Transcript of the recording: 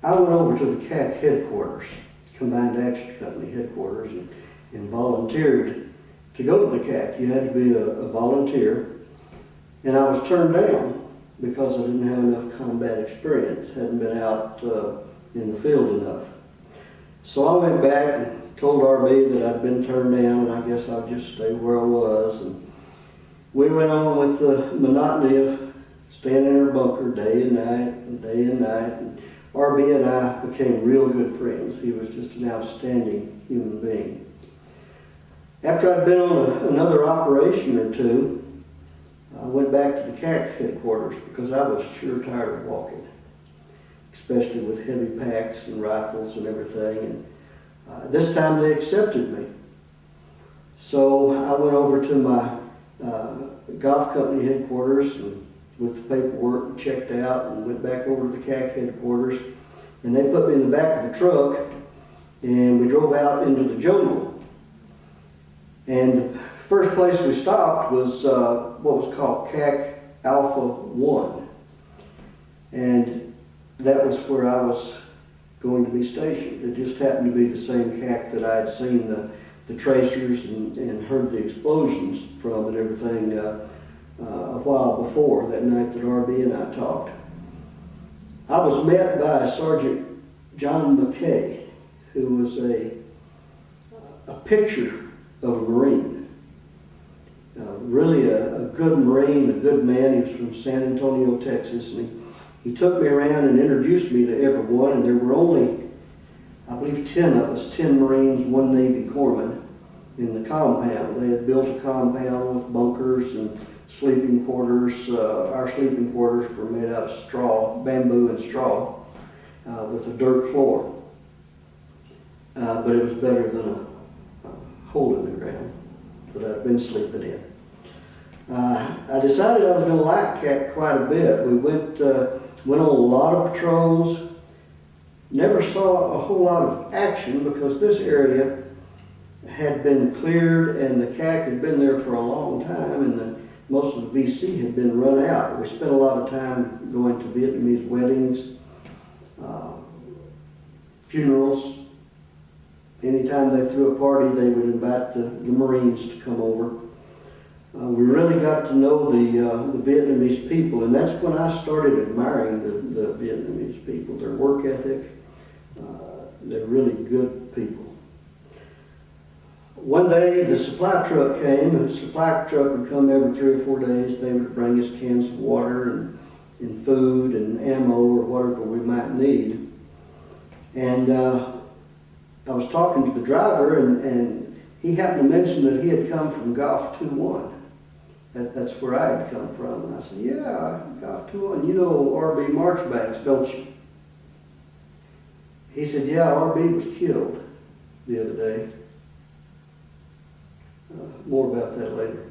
I went over to the CAC headquarters, Combined Action Company headquarters, and volunteered to go to the CAC. You had to be a volunteer, and I was turned down because I didn't have enough combat experience, hadn't been out in the field enough. So I went back and told RB that I'd been turned down, and I guess I'd just stay where I was. And we went on with the monotony of staying in our bunker day and night and day and night. And RB and I became real good friends. He was just an outstanding human being. After I'd been on another operation or two, I went back to the CAC headquarters because I was sure tired of walking, especially with heavy packs and rifles and everything. And this time they accepted me. So I went over to my golf company headquarters and with the paperwork and checked out and went back over to the CAC headquarters. And they put me in the back of a truck and we drove out into the jungle. And the first place we stopped was what was called CAC Alpha 1. And that was where I was going to be stationed. It just happened to be the same CAC that I had seen the tracers and heard the explosions from and everything a while before, that night that RB and I talked. I was met by Sergeant John McKay, who was a picture of a Marine. Really a good Marine, a good man. He was from San Antonio, Texas, and he took me around and introduced me to everyone, and there were only, I believe, 10 of us, 10 Marines, 1 Navy corpsman in the compound. They had built a compound with bunkers and sleeping quarters. Our sleeping quarters were made out of straw, bamboo and straw, with a dirt floor. But it was better than a hole in the ground that I'd been sleeping in. I decided I was going to like CAC quite a bit. We went on a lot of patrols. Never saw a whole lot of action because this area had been cleared and the CAC had been there for a long time, and most of the VC had been run out. We spent a lot of time going to Vietnamese weddings, funerals. Anytime they threw a party, they would invite the Marines to come over. We really got to know the Vietnamese people, and that's when I started admiring the Vietnamese people, their work ethic. They're really good people. One day the supply truck came, and the supply truck would come every 3 or 4 days. They would bring us cans of water and food and ammo or whatever we might need. And I was talking to the driver, and he happened to mention that he had come from Golf 2-1. That's where I had come from. And I said, yeah, Golf 2-1. You know R.B. Marchbanks, don't you? He said, yeah, R.B. was killed the other day. More about that later.